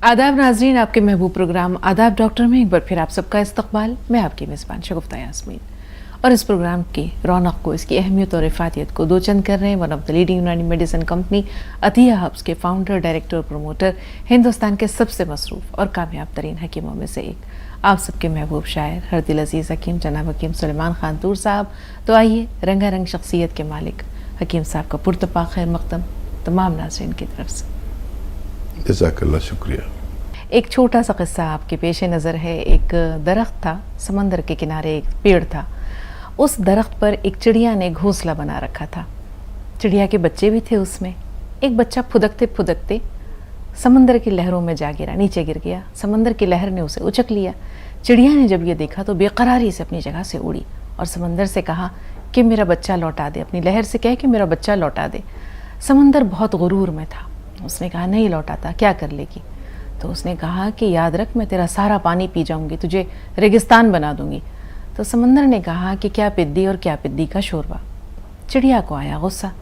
आदाब नाजरीन, आपके महबूब प्रोग्राम आदाब डॉक्टर में एक बार फिर आप सबका इस्तकबाल। मैं आपकी मेज़बान शगुफ्ता यास्मीन और इस प्रोग्राम की रौनक को, इसकी अहमियत और इफादियत को दो चंद कर रहे हैं वन ऑफ द लीडिंग यूनानी मेडिसिन कंपनी अतिया हब्स के फाउंडर, डायरेक्टर और प्रमोटर, हिंदुस्तान के सबसे मसरूफ़ और कामयाब तरीन हकीमों में से एक, आप सबके महबूब शायर हर दिल अजीज़ हकीम जनाब हकीम सुलेमान खान तूर साहब। तो आइए रंगारंग शख्सियत के मालिक हकीम साहब का पुरतपा खैर मकदम तमाम नाज़रीन की तरफ से। जज़ाकल्लाह, शुक्रिया। एक छोटा सा किस्सा आपके पेश नज़र है। एक दरख्त था, समंदर के किनारे एक पेड़ था। उस दरख्त पर एक चिड़िया ने घोंसला बना रखा था। चिड़िया के बच्चे भी थे उसमें। एक बच्चा फुदकते फुदकते समंदर की लहरों में जा गिरा, नीचे गिर गया। समंदर की लहर ने उसे उचक लिया। चिड़िया ने जब ये देखा तो बेकरारी से अपनी जगह से उड़ी और समंदर से कहा कि मेरा बच्चा लौटा दे, अपनी लहर से कह कि मेरा बच्चा लौटा दे। समंदर बहुत गुरूर में था। उसने कहा नहीं लौटाता, क्या कर लेगी? तो उसने कहा कि याद रख, मैं तेरा सारा पानी पी जाऊंगी, तुझे रेगिस्तान बना दूंगी। तो समंदर ने कहा कि क्या पिद्दी और क्या पिद्दी का शोरबा। चिड़िया को आया गुस्सा,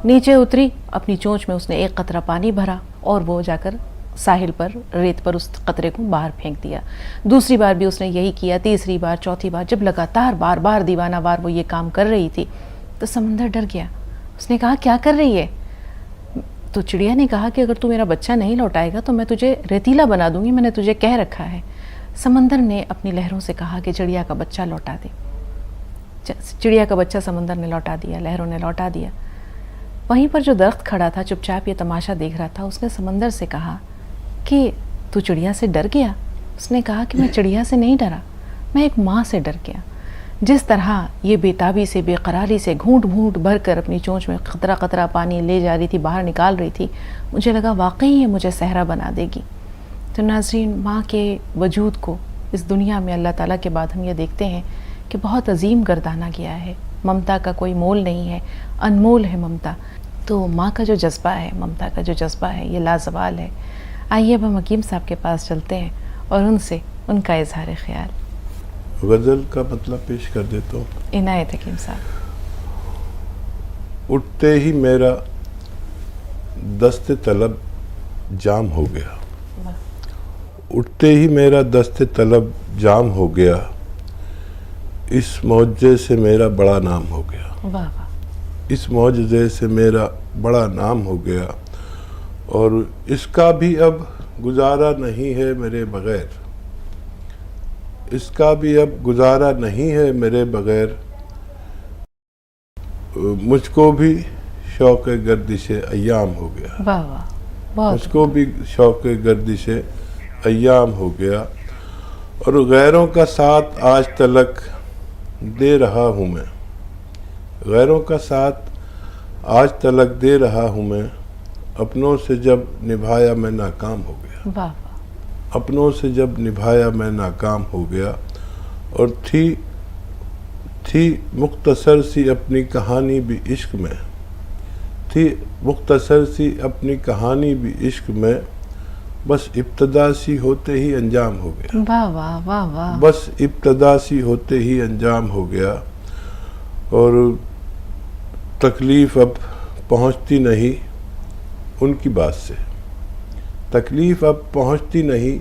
नीचे उतरी, अपनी चोंच में उसने एक कतरा पानी भरा और वो जाकर साहिल पर, रेत पर उस कतरे को बाहर फेंक दिया। दूसरी बार भी उसने यही किया, तीसरी बार, चौथी बार। जब लगातार बार बार दीवाना बार वो ये काम कर रही थी तो समंदर डर गया। उसने कहा क्या कर रही है? तो चिड़िया ने कहा कि अगर तू मेरा बच्चा नहीं लौटाएगा तो मैं तुझे रेतीला बना दूंगी, मैंने तुझे कह रखा है। समंदर ने अपनी लहरों से कहा कि चिड़िया का बच्चा लौटा दे। चिड़िया का बच्चा समंदर ने लौटा दिया, लहरों ने लौटा दिया। वहीं पर जो दरख्त खड़ा था चुपचाप ये तमाशा देख रहा था, उसने समंदर से कहा कि तू चिड़िया से डर गया? उसने कहा कि मैं चिड़िया से नहीं डरा, मैं एक माँ से डर गया। जिस तरह ये बेताबी से, बेकरारी से घूंट घूंट भर कर अपनी चोंच में कतरा कतरा पानी ले जा रही थी, बाहर निकाल रही थी, मुझे लगा वाकई ये मुझे सहरा बना देगी। तो नाज़रीन, माँ के वजूद को इस दुनिया में अल्लाह ताला के बाद हम ये देखते हैं कि बहुत अजीम गर्दाना गया है। ममता का कोई मोल नहीं है, अनमोल है ममता। तो माँ का जो जज्बा है, ममता का जो जज्बा है, ये लाजवाल है। आइए अब हम हकीम साहब के पास चलते हैं और उनसे उनका इजहार ख्याल, गज़ल का मतलब पेश कर देता हूँ। इनायत हकीम साहब। उठते ही मेरा दस्ते तलब जाम हो गया, उठते ही मेरा दस्ते तलब जाम हो गया, इस मौजे से मेरा बड़ा नाम हो गया। वाह वाह। इस मौजे से मेरा बड़ा नाम हो गया और इसका भी अब गुजारा नहीं है मेरे बगैर, इसका भी अब गुजारा नहीं है मेरे बगैर, मुझको भी शौक़ गर्दिश अय्याम हो गया। वाह वाह, बहुत। मुझको भी शौक़ गर्दिश अय्याम हो गया और गैरों का साथ आज तलक दे रहा हूँ मैं, गैरों का साथ आज तलक दे रहा हूँ मैं, अपनों से जब निभाया मैं नाकाम हो गया। वाह। अपनों से जब निभाया मैं नाकाम हो गया और थी मुख्तसर सी अपनी कहानी भी इश्क में, थी मुख्तसर सी अपनी कहानी भी इश्क में, बस इब्तदा सी होते ही अंजाम हो गया। वाह वाह वाह वाह। बस इब्तदा सी होते ही अंजाम हो गया और तकलीफ़ अब पहुंचती नहीं उनकी बात से, तकलीफ़ अब पहुंचती नहीं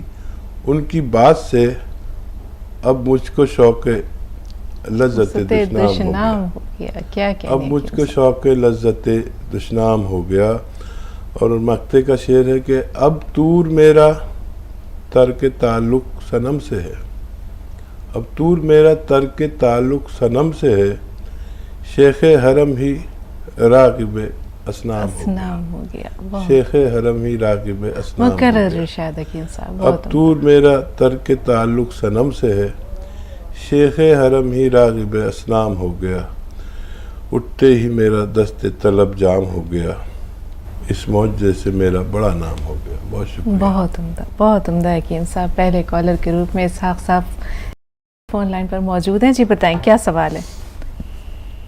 उनकी बात से, अब मुझको शौक़ लज़्ज़त दुश्नाम हो गया। क्या अब मुझको शौक़ लज़्ज़त दुश्नाम हो गया। और मक्ते का शेर है कि अब तूर मेरा तर्क ताल्लुक़ सनम से है, अब तूर मेरा तर्क ताल्लुक़ सनम से है, शेख हरम ही राग़िब असनाम हो गया। शेख हरम ही राग़िब असनाम हो गया। अब तूर मेरा तर्क ताल्लुक़ सनम से है, शेख हरम ही राग़िब असनाम हो गया, उठते ही मेरा दस्ते तलब जाम हो गया, इस मौजे से मेरा बड़ा नाम हो गया। बहुत शुक्रिया। बहुत उम्दा, बहुत उम्दा हकीम साहब। पहले कॉलर के रूप में इसहाक साहब फ़ोन लाइन पर मौजूद हैं। जी बताएं क्या सवाल है?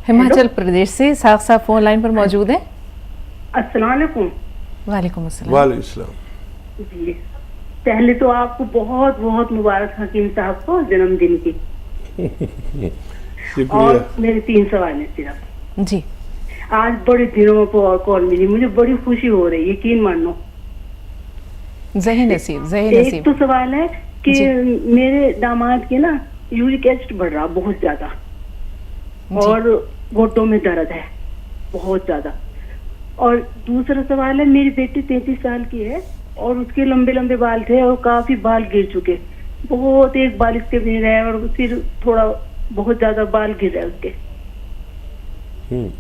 हिमाचल प्रदेश से इसहाक साहब फ़ोन लाइन पर मौजूद हैं। अस्सलाम वालेकुम। वालेकुम अस्सलाम। वालेकुम अस्सलाम। जी, पहले तो आपको बहुत बहुत मुबारक हकीम साहब को जन्मदिन की। और मेरे 3 सवाल हैं सिर्फ। जी। आज बड़े दिनों पर कॉल मिली, मुझे बड़ी खुशी हो रही है, यकीन मानो। जही नसीब, जही एक नसीब। तो सवाल है कि जी। मेरे दामाद के ना यूरिक एसिड बढ़ रहा बहुत ज्यादा, जी। और घोटों में दर्द है बहुत ज्यादा। और दूसरा सवाल है, मेरी बेटी 33 साल की है और उसके लंबे लंबे बाल थे और काफी बाल गिर चुके, बहुत, एक बाल इसके भी रहे और फिर थोड़ा बहुत ज्यादा बाल गिर रहे उसके।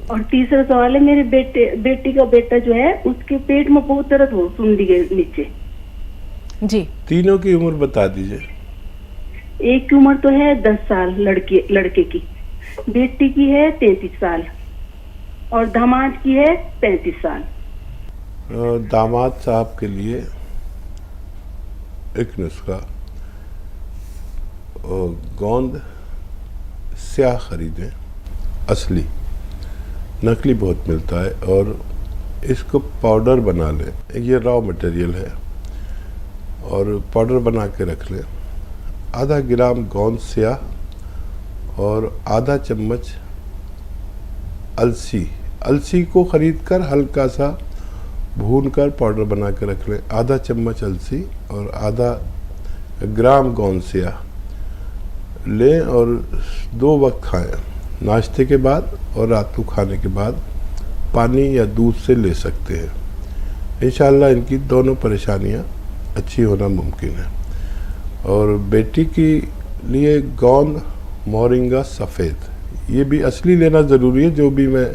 और तीसरा सवाल है, मेरे बेटी का बेटा जो है उसके पेट में बहुत दर्द हो, सुंडी के नीचे। जी। तीनों की उम्र बता दीजिए। एक की उम्र तो है 10 साल लड़के की, बेटी की है 33 साल और दामाद की है 35 साल। दामाद साहब के लिए एक नुस्खा, गोंद स्याह खरीदें, असली, नकली बहुत मिलता है, और इसको पाउडर बना लें। ये रॉ मटेरियल है और पाउडर बना के रख लें। आधा ग्राम गोंद स्याह और आधा चम्मच अलसी को खरीदकर हल्का सा भूनकर पाउडर बना के रख लें। आधा चम्मच अलसी और आधा ग्राम गोंद स्याह लें और 2 वक्त खाएं, नाश्ते के बाद और रात को खाने के बाद। पानी या दूध से ले सकते हैं। इंशाल्लाह इनकी दोनों परेशानियां अच्छी होना मुमकिन है। और बेटी के लिए गोंद मोरिंगा सफ़ेद, ये भी असली लेना ज़रूरी है। जो भी मैं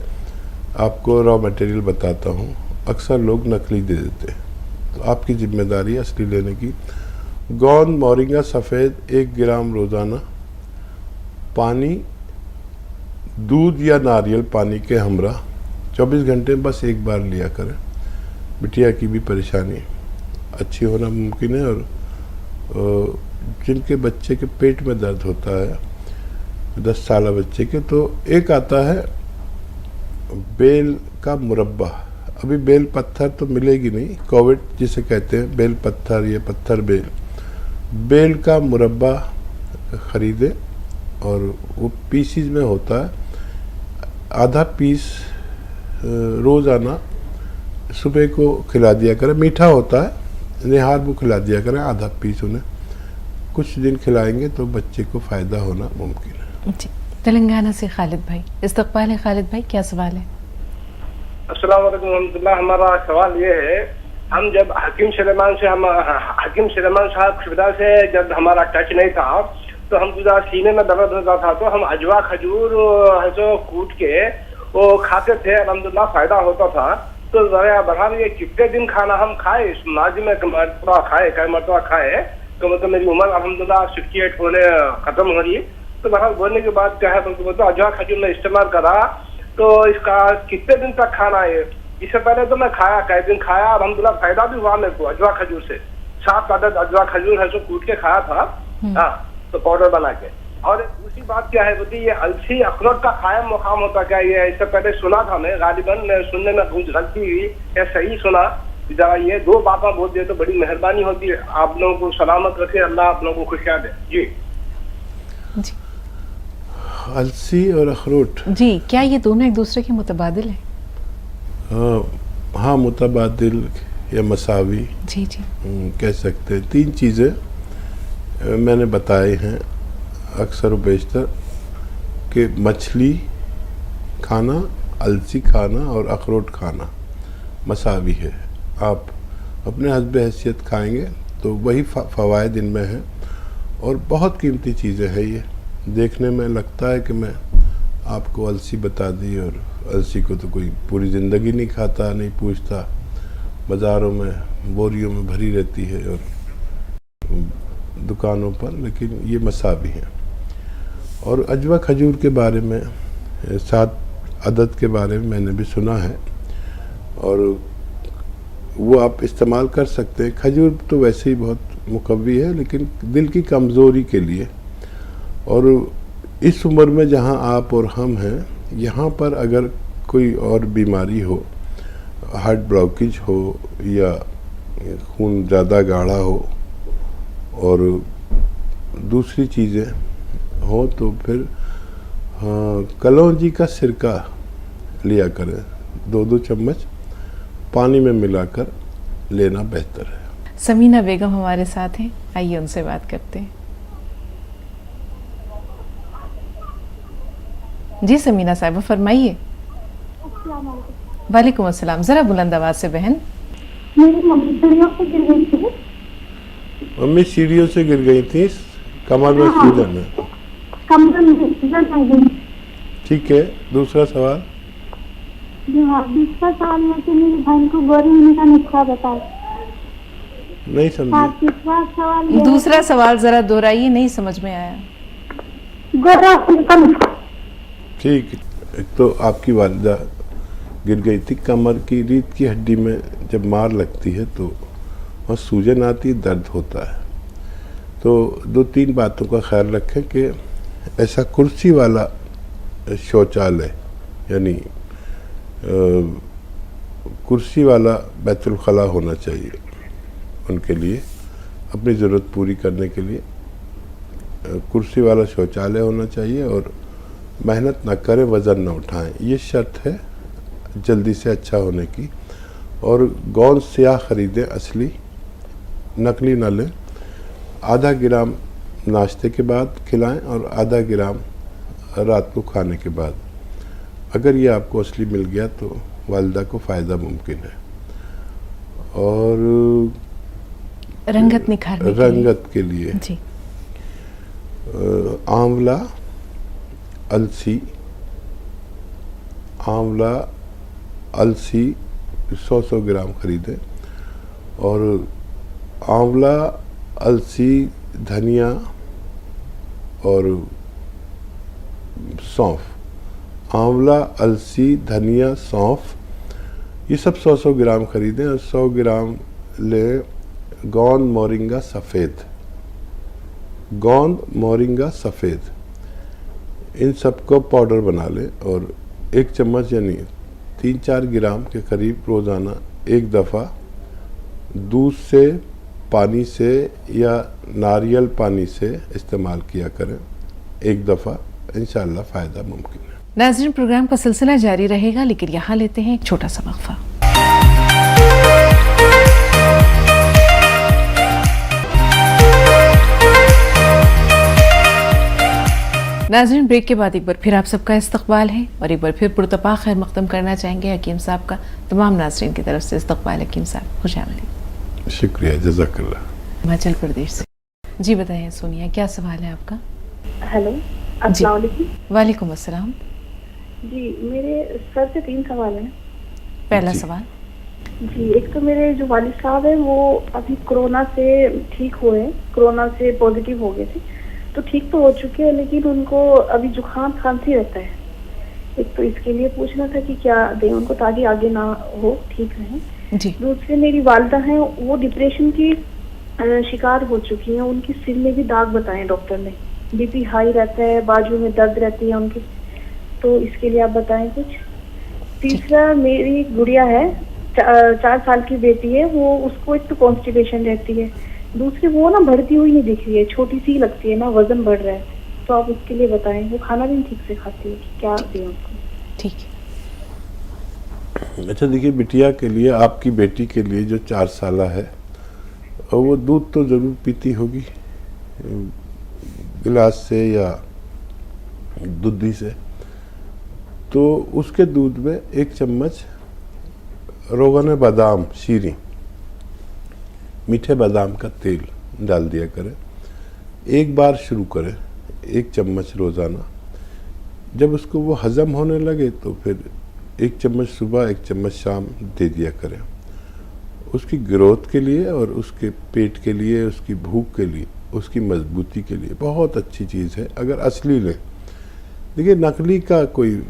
आपको रॉ मटेरियल बताता हूँ अक्सर लोग नकली दे देते हैं, तो आपकी जिम्मेदारी है असली लेने की। गोंद मोरिंगा सफ़ेद 1 ग्राम रोज़ाना, पानी, दूध या नारियल पानी के हमरा 24 घंटे में बस एक बार लिया करें। बिटिया की भी परेशानी अच्छी होना मुमकिन है। और जिनके बच्चे के पेट में दर्द होता है 10 साल बच्चे के, तो एक आता है बेल का मुरब्बा। अभी बेल पत्थर तो मिलेगी नहीं, कोविड जिसे कहते हैं बेल पत्थर, ये पत्थर बेल का मुरब्बा खरीदे और वो पीसीज में होता है। आधा पीस रोज़ाना सुबह को खिला दिया करें, मीठा होता है, निहार को खिला दिया करें आधा पीस उन्हें। कुछ दिन खिलाएंगे तो बच्चे को फ़ायदा होना मुमकिन है। जी। तेलंगाना से खालिद भाई, इस्तकबाल है खालिद भाई, क्या सवाल है? अस्सलाम वालेकुम रहमतुल्लाह। हमारा सवाल ये है, हम जब हकीम सुलेमान साहब खुदा से जब हमारा टच नहीं था तो हम गुजार सीने में दर्द होता था, तो हम अजवा खजूर जो कूट के वो खाते थे, अल्हम्दुलिल्लाह फायदा होता था। तो बहरहाल ये कितने दिन खाना हम खाए, इस माजी में कई मरतबा खाए, तो मतलब मेरी उम्र अल्हम्दुलिल्लाह 68 होने खत्म हो रही है। तो बहरहाल बोलने के बाद क्या है, तो अजवा खजूर में इस्तेमाल करा, तो इसका कितने दिन तक खाना है? इससे पहले तो मैं खाया, कई दिन खाया, अल्हम्दुलिल्लाह फायदा भी हुआ मेरे को अजवा खजूर से। 7 अदद अजवा खजूर है जो कूट के खाया था, हाँ, तो पाउडर बना के। और दूसरी बात क्या है बोलती, ये अलसी अखरोट का कायम मुकाम होता क्या? ये इससे पहले सुना था मैं, गालिबन सुनने में कुछ गलती हुई या सही सुना, जरा ये 2 बातें बोल दिए तो बड़ी मेहरबानी होती है। आप लोगों को सलामत रखे, अल्लाह आप लोगों को खुशियां दे। जी जी। अलसी और अखरोट, जी, क्या ये दोनों एक दूसरे के मुतबादिल हैं? हाँ, मुतबादिल या मसावी जी जी। कह सकते हैं। 3 चीज़ें मैंने बताए हैं अक्सर बेशतर, कि मछली खाना, अलसी खाना और अखरोट खाना मसावी है। आप अपने हस्ब हैसियत खाएंगे तो वही फ़वाइद इनमें हैं, और बहुत कीमती चीज़ें हैं ये। देखने में लगता है कि मैं आपको अलसी बता दी, और अलसी को तो कोई पूरी ज़िंदगी नहीं खाता, नहीं पूछता, बाज़ारों में बोरियों में भरी रहती है और दुकानों पर, लेकिन ये मसावी हैं। और अजवा खजूर के बारे में 7 अदद के बारे में मैंने भी सुना है, और वो आप इस्तेमाल कर सकते हैं। खजूर तो वैसे ही बहुत मुकव्वी है, लेकिन दिल की कमज़ोरी के लिए, और इस उम्र में जहाँ आप और हम हैं, यहाँ पर अगर कोई और बीमारी हो, हार्ट ब्लॉकेज हो या खून ज़्यादा गाढ़ा हो और दूसरी चीज़ें हो, तो फिर कलौंजी का सिरका लिया करें, 2-2 चम्मच पानी में मिलाकर लेना बेहतर है। समीना बेगम हमारे साथ हैं, आइए उनसे बात करते हैं। जी समीना साहिबा फरमाइए। वालेकुम अस्सलाम। ज़रा बुलंद आवाज़ से बहन। मेरी मम्मी सीढ़ियों से गिर गई थी। मम्मी सीढ़ियों से गिर गई थी, कमर में सूजन है। कमर में सूजन आ गई। ठीक है, दूसरा सवाल। दूसरा सवाल है कि मेरी बहन को गोरी होने का नुस्खा बताओ। नहीं समझी। तीसरा सवाल ये है दूसरा सवाल ज़रा दोहराइए, नहीं समझ में आया। गोरा होने का नुस्खा। ठीक, एक तो आपकी वालिदा गिर गई थी, कमर की रीढ़ की हड्डी में जब मार लगती है तो वहाँ सूजन आती है, दर्द होता है। तो 2-3 बातों का ख्याल रखें कि ऐसा कुर्सी वाला शौचालय यानी कुर्सी वाला बैतुल खला होना चाहिए उनके लिए, अपनी ज़रूरत पूरी करने के लिए कुर्सी वाला शौचालय होना चाहिए, और मेहनत ना करें, वज़न ना उठाएं, ये शर्त है जल्दी से अच्छा होने की। और गोंद स्याह ख़रीदें, असली, नकली ना लें। आधा ग्राम नाश्ते के बाद खिलाएं और आधा ग्राम रात को खाने के बाद। अगर ये आपको असली मिल गया तो वालिदा को फ़ायदा मुमकिन है। और रंगत निखारने के लिए, रंगत के लिए जी आंवला, अलसी, आंवला अलसी 100 ग्राम खरीदें, और आंवला, अलसी, धनिया और सौंफ। आंवला, अलसी, धनिया, सौंफ, ये सब 100 ग्राम खरीदें, और 100 ग्राम लें गोंद मोरिंगा सफ़ेद। गोंद मोरिंगा सफ़ेद, इन सबको पाउडर बना लें, और 1 चम्मच यानी 3-4 ग्राम के करीब रोज़ाना एक दफ़ा दूध से, पानी से या नारियल पानी से इस्तेमाल किया करें एक दफ़ा, इंशाअल्लाह फ़ायदा मुमकिन है। नाज़रीन, प्रोग्राम का सिलसिला जारी रहेगा, लेकिन यहाँ लेते हैं एक छोटा सा वक्फा। नाज़रीन, ब्रेक के बाद एक बार फिर आप सबका इस्तकबाल है, और एक बार फिर पुरतपा खैर मकदम करना चाहेंगे हकीम साहब का। तमाम नाज़रीन की तरफ से इस्तकबाल हकीम साहब, खुशामदीद। शुक्रिया, जज़ाकल्लाह। हिमाचल प्रदेश से जी बताइए सोनिया, क्या सवाल है आपका? हेलो, अस्सलाम वालेकुम। वालेकुम अस्सलाम। जी, मेरे सर से 3 सवाल हैं। पहला जी। सवाल। जी, एक तो मेरे जो वालिद साहब है वो अभी कोरोना से ठीक हुए, कोरोना से पॉजिटिव हो गए थे, तो ठीक तो हो चुके हैं, लेकिन उनको अभी जुकाम खांसी रहता है। एक तो इसके लिए पूछना था कि क्या दें उनको ताकि आगे ना हो, ठीक रहें। जी दूसरे मेरी वालिदा हैं, वो डिप्रेशन की शिकार हो चुकी हैं, उनकी सिर में भी दाग बताए डॉक्टर ने, बीपी हाई रहता है, बाजू में दर्द रहती है उनकी, तो इसके लिए आप बताएं कुछ। तीसरा, मेरी गुड़िया है, 4 साल की बेटी है, वो उसको एक तो कॉन्स्टिपेशन रहती है, दूसरी वो ना बढ़ती हुई नहीं दिख रही है, छोटी सी लगती है ना, वजन बढ़ रहा है, तो आप उसके लिए बताएं। वो खाना भी नहीं ठीक से खाती है, क्या दें उसको। ठीक है। अच्छा देखिए, बिटिया के लिए, आपकी बेटी के लिए जो 4 साल है, और वो दूध तो ज़रूर पीती होगी गिलास से या दूधी से, तो उसके दूध में 1 चम्मच रोगन बादाम, शीरी, मीठे बादाम का तेल डाल दिया करें। एक बार शुरू करें, 1 चम्मच रोज़ाना। जब उसको वो हज़म होने लगे तो फिर 1 चम्मच सुबह, 1 चम्मच शाम दे दिया करें। उसकी ग्रोथ के लिए और उसके पेट के लिए, उसकी भूख के लिए, उसकी मजबूती के लिए बहुत अच्छी चीज़ है अगर असली लें। देखिए, नकली का कोई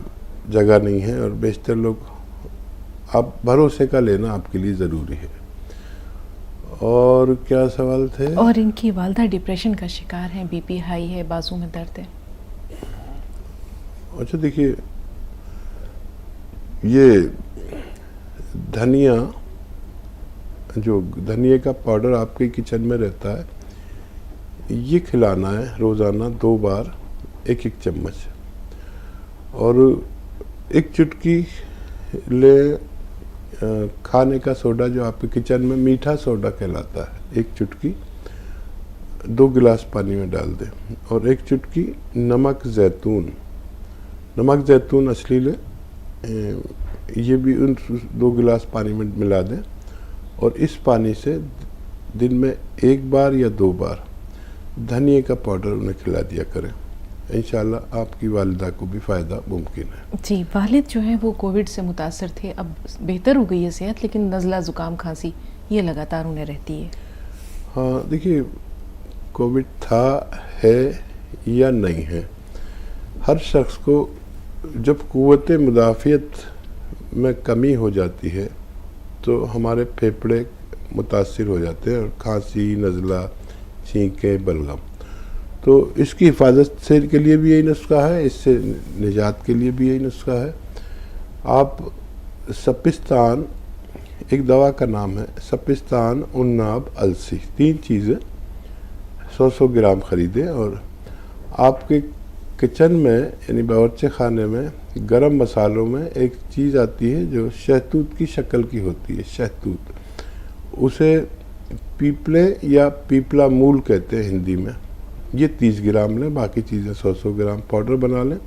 जगह नहीं है, और बेशतर लोग, आप भरोसे का लेना आपके लिए ज़रूरी है। और क्या सवाल थे? और इनकी वालदा डिप्रेशन का शिकार है, बीपी हाई है, बाजू में दर्द है। अच्छा देखिए, ये धनिया, जो धनिया का पाउडर आपके किचन में रहता है, ये खिलाना है रोज़ाना 2 बार, 1-1 चम्मच, और 1 चुटकी ले खाने का सोडा जो आपके किचन में मीठा सोडा कहलाता है, 1 चुटकी 2 गिलास पानी में डाल दें, और 1 चुटकी नमक ज़ैतून, नमक ज़ैतून असली लें, ये भी उन 2 गिलास पानी में मिला दें, और इस पानी से दिन में 1 बार या 2 बार धनिए का पाउडर उन्हें खिला दिया करें। इंशाल्लाह आपकी वालिदा को भी फ़ायदा मुमकिन है। जी, वालिद जो हैं वो कोविड से मुतासर थे, अब बेहतर हो गई है सेहत, लेकिन नज़ला ज़ुकाम खांसी ये लगातार उन्हें रहती है। हाँ, देखिए, कोविड था, है या नहीं है, हर शख्स को जब क़ुव्वत मुदाफ़ियत में कमी हो जाती है तो हमारे फेफड़े मुतासिर हो जाते हैं, और खांसी, नज़ला, छींकें, बलगम। तो इसकी हिफाजत से के लिए भी यही नुस्खा है, इससे निजात के लिए भी यही नुस्खा है। आप सपिस्तान, एक दवा का नाम है सपिस्तान, उन्नाब, अलसी, 3 चीज़ें 100-100 ग्राम ख़रीदें, और आपके किचन में यानी बावर्ची खाने में गरम मसालों में एक चीज़ आती है जो शहतूत की शक्ल की होती है, शहतूत, उसे पीपले या पीपला मूल कहते हैं हिंदी में। ये 30 ग्राम लें, बाकी चीज़ें 100-100 ग्राम पाउडर बना लें,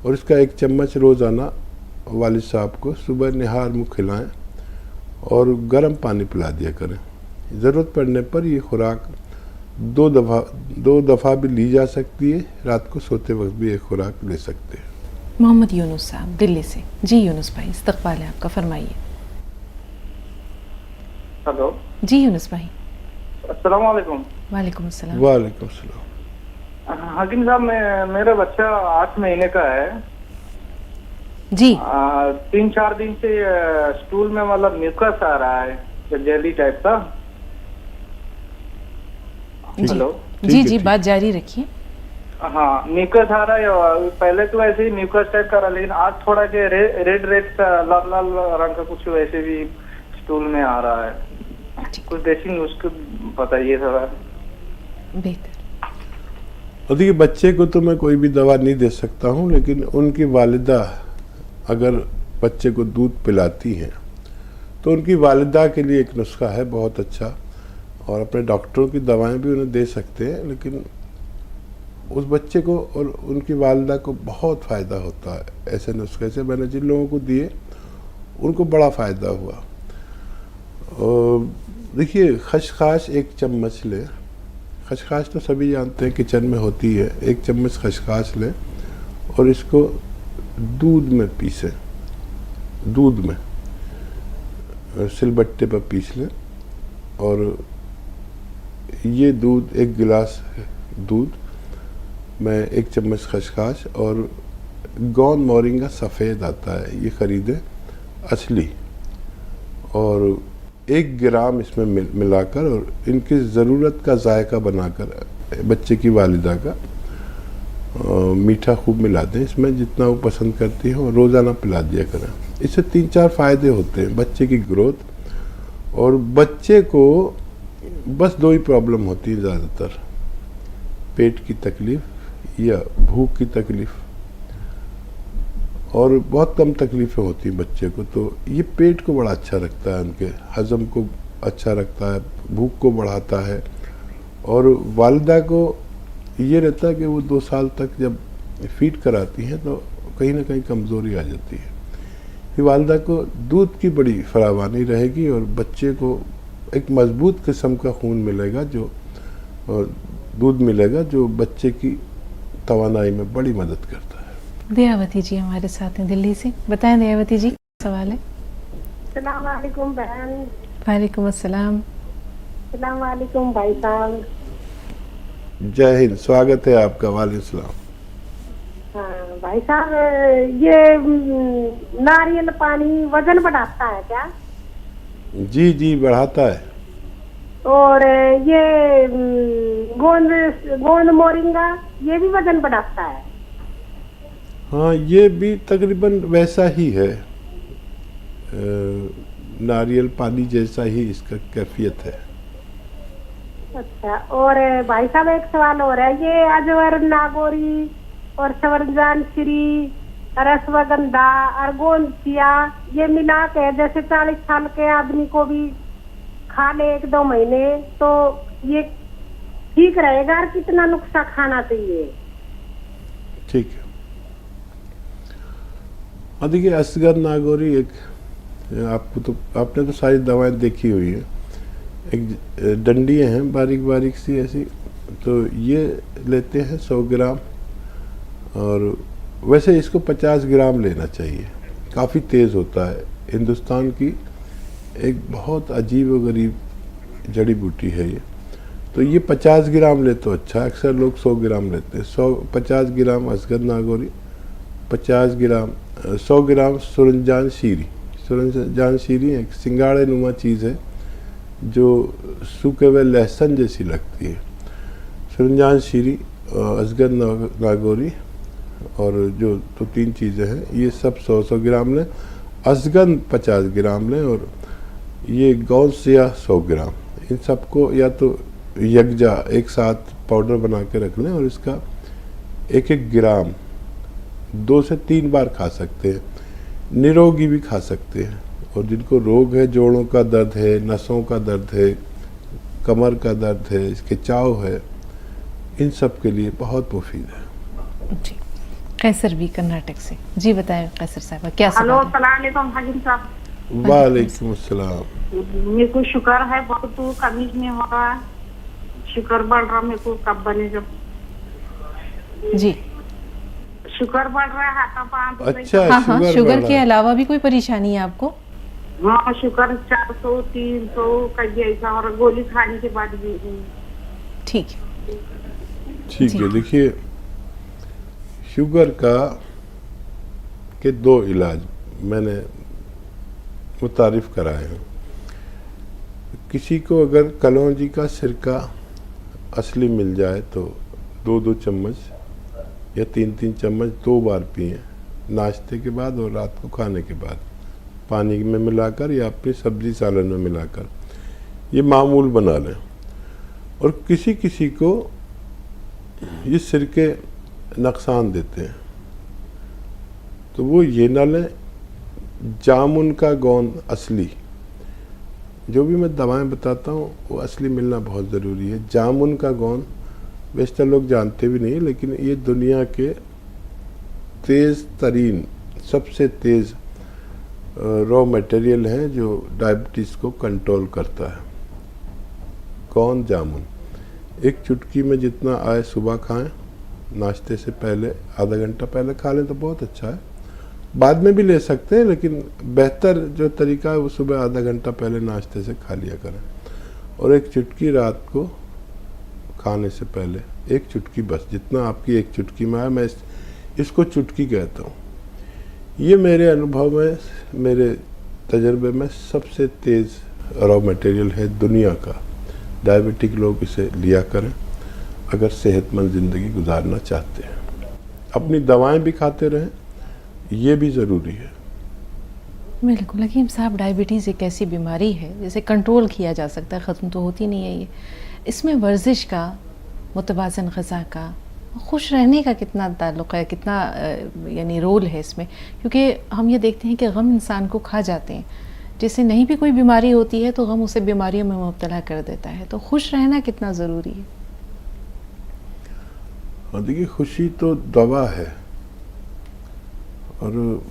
और इसका 1 चम्मच रोज़ाना वालिद साहब को सुबह निहार मुँह खिलाएं और गर्म पानी पिला दिया करें। ज़रूरत पड़ने पर ये खुराक 2 दफ़ा भी ली जा सकती है, रात को सोते वक्त भी एक खुराक ले सकते हैं। मोहम्मद यूनुस साहब दिल्ली से। जी यूनुस भाई, इस्तक़बाल है आपका, फरमाइए। हेलो जी यूनुस भाई। अस्सलाम वालेकुम। वालेकुम अस्सलाम। वालेकुम सलाम। हकीम साहब, मेरा बच्चा 8 महीने का है जी। 3-4 दिन से स्टूल में मतलब म्यूकस आ रहा है, जेली टाइप का। जी हेलो। जी ठीक जी, है। बात जारी रखिए। हाँ, म्यूकस आ रहा है, और पहले तो ऐसे ही म्यूकस टाइप का रहा, लेकिन आज थोड़ा के रेड सा लाल लाल रंग का कुछ वैसे भी स्टूल में आ रहा है। कुछ देसी नुस्खे बताइए थोड़ा। बेहतर। और देखिए, बच्चे को तो मैं कोई भी दवा नहीं दे सकता हूँ, लेकिन उनकी वालिदा अगर बच्चे को दूध पिलाती हैं तो उनकी वालिदा के लिए एक नुस्खा है बहुत अच्छा, और अपने डॉक्टरों की दवाएं भी उन्हें दे सकते हैं, लेकिन उस बच्चे को और उनकी वालिदा को बहुत फ़ायदा होता है ऐसे नुस्खे से। मैंने जिन लोगों को दिए उनको बड़ा फ़ायदा हुआ। और देखिए, खसखस 1 चम्मच लें, खसखस तो सभी जानते हैं किचन में होती है, 1 चम्मच खसखस लें और इसको दूध में पीसें, दूध में सिलबट्टे पर पीस लें, और ये दूध 1 गिलास दूध में 1 चम्मच खसखस और गोंद मोरिंगा सफ़ेद आता है, ये ख़रीदें असली, और 1 ग्राम इसमें मिलाकर और इनकी ज़रूरत का जायका बनाकर बच्चे की वालिदा का मीठा खूब मिला दें इसमें, जितना वो पसंद करती है, और रोज़ाना पिला दिया करें। इससे 3-4 फ़ायदे होते हैं, बच्चे की ग्रोथ, और बच्चे को बस 2 ही प्रॉब्लम होती है ज़्यादातर, पेट की तकलीफ़ या भूख की तकलीफ़, और बहुत कम तकलीफ़ें होती हैं बच्चे को। तो ये पेट को बड़ा अच्छा रखता है, उनके हज़म को अच्छा रखता है, भूख को बढ़ाता है, और वालिदा को ये रहता है कि वो 2 साल तक जब फीड कराती हैं तो कहीं ना कहीं कमज़ोरी आ जाती है। कि वालिदा को दूध की बड़ी फरावानी रहेगी और बच्चे को एक मजबूत किस्म का खून मिलेगा, जो दूध मिलेगा जो बच्चे की तवानाई में बड़ी मदद करता है। दयावती जी हमारे साथ हैं दिल्ली से। बताएं दयावती जी, सवाल है। सलाम वालेकुम बहन। वालेकुम अस्सलाम। सलाम वालेकुम भाई साहब। जय हिंद, स्वागत है आपका। वालेकुम सलाम। हाँ भाई साहब, ये नारियल पानी वजन बढ़ाता है क्या? जी जी, बढ़ाता है। और ये गोंद मोरिंगा ये भी वजन बढ़ाता है? हाँ, ये भी तकरीबन वैसा ही है, नारियल पानी जैसा ही इसका कैफियत है। अच्छा, और भाई साहब एक सवाल और है, ये अजवर, नागौरी और सवरजान श्री रसवगंधा, अर्गोनसिया, ये मिला के जैसे 40 साल के आदमी को भी खा ले 1-2 महीने तो ये ठीक रहेगा। और कितना नुस्खा खाना चाहिए? ठीक है। हाँ देखिए, असगर नागौरी एक आपने तो सारी दवाएं देखी हुई है। एक डंडियाँ हैं बारीक बारीक सी ऐसी, तो ये लेते हैं 100 ग्राम, और वैसे इसको 50 ग्राम लेना चाहिए। काफ़ी तेज़ होता है। हिंदुस्तान की एक बहुत अजीब व गरीब जड़ी बूटी है ये। तो ये 50 ग्राम ले तो अच्छा, अक्सर लोग 100 ग्राम लेते हैं। 50 ग्राम असगर नागौरी, 50 ग्राम 100 ग्राम सुरंजान शीरी। सुरंजान शीरी एक सिंगाड़े नुमा चीज़ है जो सूखे हुए लहसुन जैसी लगती है। सुरंजान शीरी, असगर नागौरी और जो तो 3 चीज़ें हैं, ये सब 100 ग्राम लें। असगंध 50 ग्राम लें, और ये गौसिया 100 ग्राम। इन सबको या तो यकजा एक साथ पाउडर बना के रख लें, और इसका 1-1 ग्राम 2 से 3 बार खा सकते हैं। निरोगी भी खा सकते हैं। और जिनको रोग है, जोड़ों का दर्द है, नसों का दर्द है, कमर का दर्द है, खिंचाव है, इन सब के लिए बहुत मुफीद है। जी, कैसर भी कर्नाटक से। जी बताएं कैसर साहब, क्या हेलो, सवाल है? अस्सलाम वालेकुम हकीम साहब। वालेकुम अस्सलाम। मेरे को शुगर है बहुत, तो कमीज में हो रहा है, शुगर बढ़ रहा, मेरे को कब बने जब जी शुगर बढ़ रहा है, हाथा पाँव। अच्छा, हाँ हाँ, शुगर शुगर बढ़ के रहा है। अलावा भी कोई परेशानी है आपको? हाँ, शुगर 400 300 कभी ऐसा, और गोली खाने के बाद भी। ठीक है। ठीक जी। है। देखिए, शुगर के 2 इलाज मैंने मुतारिफ कराए हैं। किसी को अगर कलौंजी का सिरका असली मिल जाए तो 2-2 चम्मच या 3-3 चम्मच 2 बार पिएं, नाश्ते के बाद और रात को खाने के बाद, पानी में मिलाकर या अपनी सब्जी सालन में मिलाकर। ये मामूल बना लें। और किसी किसी को ये सिरके नुकसान देते हैं, तो वो ये ना लें। जामुन का गोंद असली, जो भी मैं दवाएं बताता हूँ वो असली मिलना बहुत ज़रूरी है। जामुन का गोंद बेशतर लोग जानते भी नहीं, लेकिन ये दुनिया के तेज़ तरीन, सबसे तेज़ रॉ मटेरियल है जो डायबिटीज़ को कंट्रोल करता है। कौन? जामुन। एक चुटकी में जितना आए सुबह खाएं, नाश्ते से पहले आधा घंटा पहले खा लें तो बहुत अच्छा है। बाद में भी ले सकते हैं, लेकिन बेहतर जो तरीका है वो सुबह आधा घंटा पहले नाश्ते से खा लिया करें। और एक चुटकी रात को खाने से पहले, एक चुटकी बस, जितना आपकी एक चुटकी में आए। मैं इसको चुटकी कहता हूँ। ये मेरे अनुभव में, मेरे तजर्बे में सबसे तेज़ रॉ मटेरियल है दुनिया का। डायबिटिक लोग इसे लिया करें अगर सेहतमंद ज़िंदगी गुजारना चाहते हैं। अपनी दवाएं भी खाते रहें, ये भी ज़रूरी है। बिल्कुल हकीम साहब, डायबिटीज़ एक ऐसी बीमारी है जिसे कंट्रोल किया जा सकता है, ख़त्म तो होती नहीं है ये। इसमें वर्जिश का, मुतवाज़न ग़िज़ा का, खुश रहने का कितना ताल्लुक़ है, कितना यानी रोल है इसमें? क्योंकि हम ये देखते हैं कि गम इंसान को खा जाते हैं। जिसे नहीं भी कोई बीमारी होती है तो गम उसे बीमारियों में मुब्तला कर देता है। तो खुश रहना कितना ज़रूरी है? हाँ देखिए, खुशी तो दवा है, और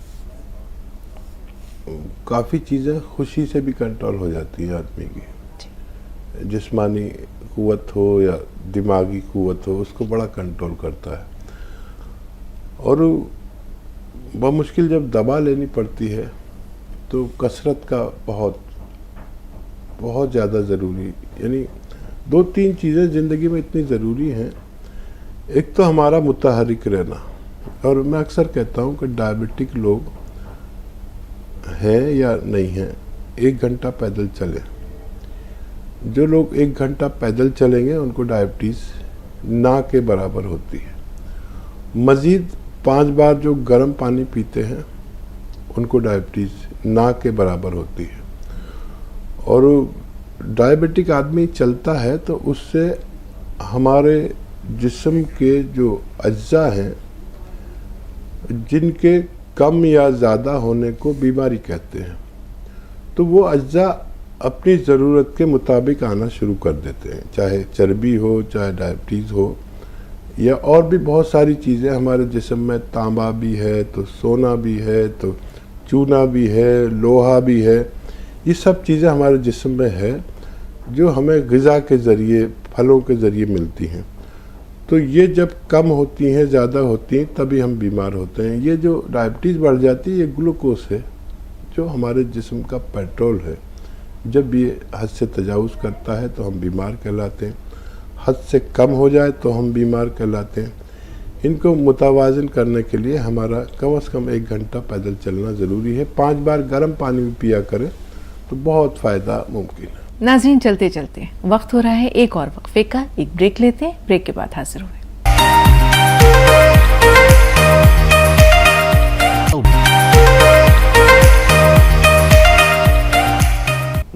काफ़ी चीज़ें खुशी से भी कंट्रोल हो जाती हैं आदमी की। जिस्मानी क़ुव्वत हो या दिमागी क़ुव्वत हो, उसको बड़ा कंट्रोल करता है। और बमुश्किल जब दवा लेनी पड़ती है तो कसरत का बहुत बहुत ज़्यादा ज़रूरी, यानी 2-3 चीज़ें ज़िंदगी में इतनी ज़रूरी हैं। एक तो हमारा मुतहरिक रहना, और मैं अक्सर कहता हूँ कि डायबिटिक लोग हैं या नहीं हैं, 1 घंटा पैदल चलें। जो लोग 1 घंटा पैदल चलेंगे उनको डायबिटीज़ ना के बराबर होती है। मज़ीद 5 बार जो गर्म पानी पीते हैं उनको डायबिटीज़ ना के बराबर होती है। और डायबिटिक आदमी चलता है तो उससे हमारे जिस्म के जो अज्जा हैं जिनके कम या ज़्यादा होने को बीमारी कहते हैं। तो वो अज्जा अपनी ज़रूरत के मुताबिक आना शुरू कर देते हैं, चाहे चर्बी हो, चाहे डायबिटीज़ हो, या और भी बहुत सारी चीज़ें हमारे जिस्म में। तांबा भी है तो सोना भी है, तो चूना भी है, लोहा भी है। ये सब चीज़ें हमारे जिस्म में है जो हमें ग़िज़ा के ज़रिए, फलों के ज़रिए मिलती हैं। तो ये जब कम होती हैं, ज़्यादा होती हैं, तभी हम बीमार होते हैं। ये जो डायबिटीज़ बढ़ जाती है, ये ग्लूकोज है जो हमारे जिस्म का पेट्रोल है। जब ये हद से तजावुज़ करता है तो हम बीमार कहलाते हैं, हद से कम हो जाए तो हम बीमार कहलाते हैं। इनको मुतवाज़न करने के लिए हमारा कम से कम 1 घंटा पैदल चलना ज़रूरी है। 5 बार गर्म पानी भी पिया करें तो बहुत फ़ायदा मुमकिन है। नाज़रीन, चलते चलते वक्त हो रहा है एक और वक्फे का। एक ब्रेक लेते हैं, ब्रेक के बाद हाजिर हुए।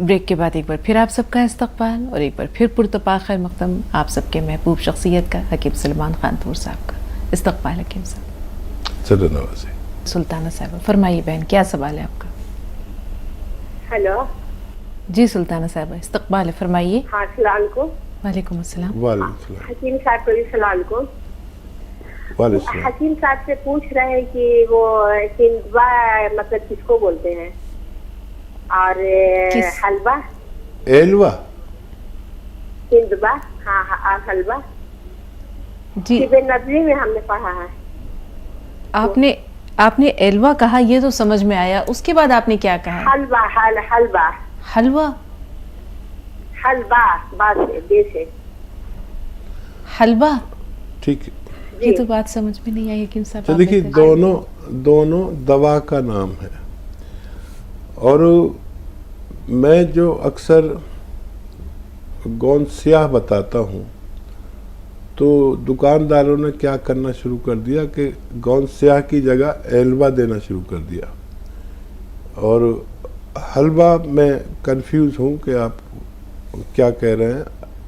ब्रेक के बाद एक बार फिर आप सबका इस्तकबाल और एक बार फिर पुरतपा खैर मक़दम आप सबके महबूब शख्सियत का हकीम सलमान खान तूर साहब का। इस्तकबाल हकीम साहब। चलो नवाज़ी। सुल्ताना साहब फरमाइए बहन, क्या सवाल है आपका? हेलो जी सुल्ताना साहब, इस्तकबाल है, फरमाइए। हाँ, सलाम को। वालेकुम अस्सलाम। वालेकुम सलाम। हकीम साहब को भी सलाम को। वालेकुम सलाम। हकीम साहब से पूछ रहे हैं कि वो सिंधवा मतलब किसको बोलते हैं, और हलवा एलवा। सिंधवा, हाँ हाँ, और हलवा जी नजरी में हमने पढ़ा है। आपने एलवा कहा, ये तो समझ में आया। उसके बाद आपने क्या कहा? हलवा, हलवा हलवा। हलवा बात है, देश है। हलवा, ठीक है। ये तो बात समझ में नहीं आई हकीम साहब। तो देखिए, दोनों दवा का नाम है। और मैं जो अक्सर गोंद स्याह बताता हूँ, तो दुकानदारों ने क्या करना शुरू कर दिया कि गोंद स्याह की जगह एलवा देना शुरू कर दिया। और हलवा में कंफ्यूज हूँ कि आप क्या कह रहे हैं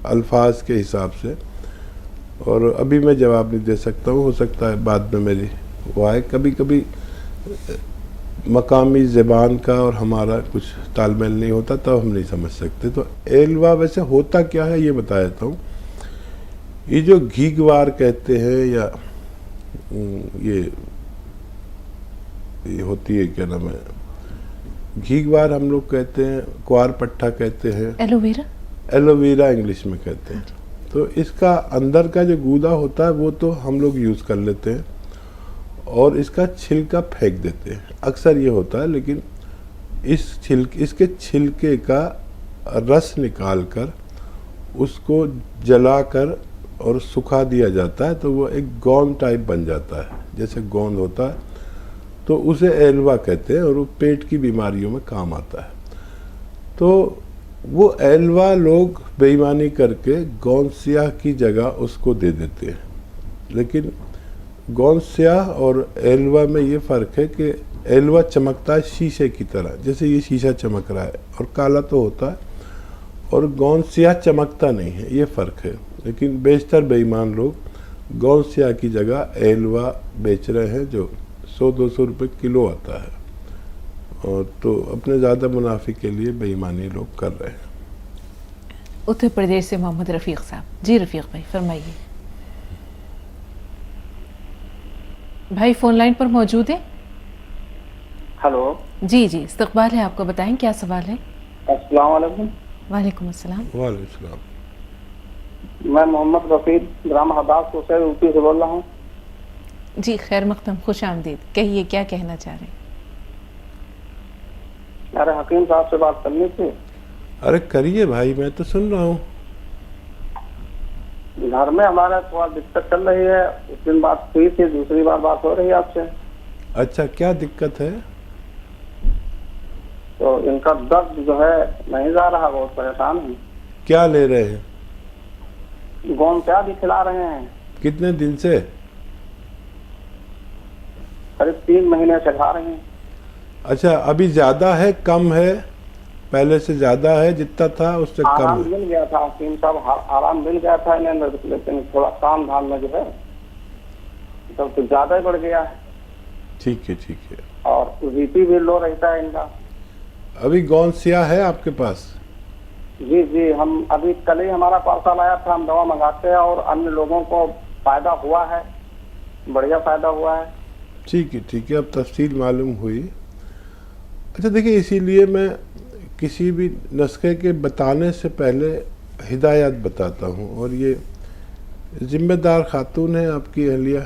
अल्फाज के हिसाब से, और अभी मैं जवाब नहीं दे सकता हूँ। हो सकता है बाद में मेरी वो आए। कभी कभी मकामी ज़बान का और हमारा कुछ तालमेल नहीं होता, तब हम नहीं समझ सकते। तो एलवा वैसे होता क्या है ये बता देता हूँ। ये जो घीगवार कहते हैं, या ये होती है, क्या नाम है, घीगवार हम लोग कहते हैं, क्वार पट्टा कहते हैं, एलोवेरा। एलोवेरा इंग्लिश में कहते हैं। तो इसका अंदर का जो गूदा होता है वो तो हम लोग यूज़ कर लेते हैं और इसका छिलका फेंक देते हैं, अक्सर ये होता है। लेकिन इसके छिलके का रस निकाल कर उसको जलाकर और सुखा दिया जाता है, तो वो एक गोंद टाइप बन जाता है, जैसे गोंद होता है। तो उसे एलवा कहते हैं और वो पेट की बीमारियों में काम आता है। तो वो एलवा लोग बेईमानी करके गोंद स्याह की जगह उसको दे देते हैं। लेकिन गोंद स्याह और एलवा में ये फ़र्क है कि एलवा चमकता है शीशे की तरह, जैसे ये शीशा चमक रहा है और काला तो होता है, और गोंद स्याह चमकता नहीं है, ये फ़र्क है। लेकिन बेशतर बेईमान लोग गोंद स्याह की जगह एलवा बेच रहे हैं, जो 100-200 रुपये किलो आता है, और तो अपने ज़्यादा मुनाफे के लिए बेईमानी लोग कर रहे हैं। उत्तर प्रदेश से मोहम्मद रफ़ीक साहब। जी रफ़ीक भाई फरमाइए। भाई फ़ोन लाइन पर मौजूद है? हेलो जी जी, इस्तकबाल है आपका, बताएं क्या सवाल है? अस्सलाम वालेकुम। वालेकुम अस्सलाम। वालेकुम सलाम। मैं मोहम्मद रफीक ग्राम हदास से यूपी से बोल रहा हूँ। जी खैर मक़दम, खुश आमदीद। कहिए क्या कहना चाह रहे हैं? अरे हकीम साहब से बात करनी थी। अरे करिए भाई, मैं तो सुन रहा हूँ। घर में हमारा थोड़ा दिक्कत चल रही है, उस दिन बात हुई थी, दूसरी बार बात हो रही है आपसे। अच्छा, क्या दिक्कत है? तो इनका दर्द जो है नहीं जा रहा, बहुत परेशान है। क्या ले रहे हैं? गोंद क्या भी खिला रहे हैं। कितने दिन से? करीब 3 महीने से खा रहे हैं। अच्छा, अभी ज़्यादा है कम है? पहले से ज़्यादा है, जितना था उससे कम आराम है? मिल गया था हकीम साहब, आराम मिल गया था इन्हें, लेकिन थोड़ा काम धाम में जो है तब तो ज़्यादा ही बढ़ गया है। ठीक है, ठीक है। और बीपी भी लो रहता है इनका। अभी गौनसिया है आपके पास? जी जी, हम अभी कल ही हमारा पार्सल आया था, हम दवा मंगाते हैं और अन्य लोगों को फायदा हुआ है, बढ़िया फायदा हुआ है। ठीक है, ठीक है, अब तफसील मालूम हुई। अच्छा देखिए, इसीलिए मैं किसी भी नुस्खे के बताने से पहले हिदायत बताता हूँ, और ये ज़िम्मेदार खातून है आपकी अहलिया,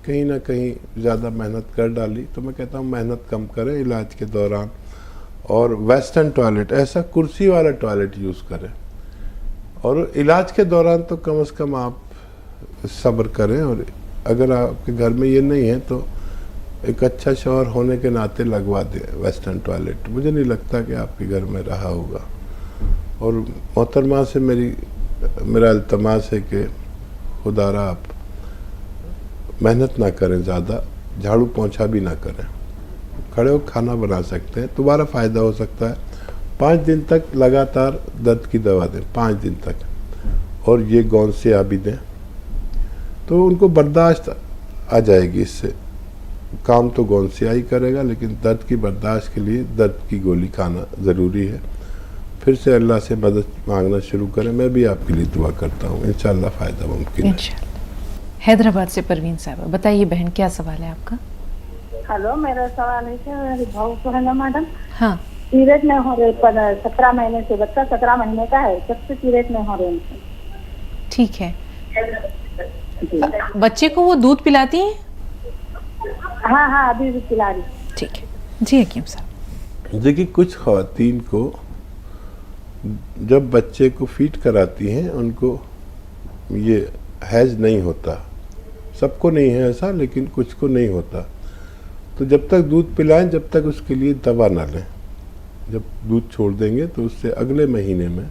कहीं ना कहीं ज़्यादा मेहनत कर डाली, तो मैं कहता हूँ मेहनत कम करें इलाज के दौरान, और वेस्टर्न टॉयलेट, ऐसा कुर्सी वाला टॉयलेट यूज़ करें, और इलाज के दौरान तो कम से कम आप सब्र करें। और अगर आपके घर में ये नहीं है तो एक अच्छा शौहर होने के नाते लगवा दें वेस्टर्न टॉयलेट। मुझे नहीं लगता कि आपके घर में रहा होगा। और मोहतरमा से मेरा इल्तमास है कि खुदारा आप मेहनत ना करें, ज़्यादा झाड़ू पोंछा भी ना करें, खड़े हो खाना बना सकते हैं, दोबारा फ़ायदा हो सकता है। 5 दिन तक लगातार दर्द की दवा दें, 5 दिन तक, और ये गौनसिया भी दें, तो उनको बर्दाश्त आ जाएगी। इससे काम तो गौनसिया ही करेगा, लेकिन दर्द की बर्दाश्त के लिए दर्द की गोली खाना ज़रूरी है। फिर से अल्लाह से मदद मांगना शुरू करें। मैं भी आपके लिए दुआ करता हूँ, इंशाअल्लाह फ़ायदा मुमकिन है। इंशाअल्लाह। हैदराबाद से परवीन साहब, बताइए बहन, क्या सवाल है आपका? हेलो, मेरा सवाल है कि मेरी भाव को है ना मैडम, हाँ, पीरियड नहीं हो रहे 17 महीने से, बच्चा 17 महीने का है, जब से पीरियड नहीं हो रहे उनसे। ठीक है। बच्चे को वो दूध पिलाती हैं? हाँ हाँ, अभी भी पिला रही। ठीक है जी हकीम साहब। देखिए, कुछ ख़वातीन को जब बच्चे को फीड कराती हैं उनको ये हैज़ नहीं होता, सबको नहीं है ऐसा, लेकिन कुछ को नहीं होता। तो जब तक दूध पिलाएं, जब तक उसके लिए दवा ना लें। जब दूध छोड़ देंगे तो उससे अगले महीने में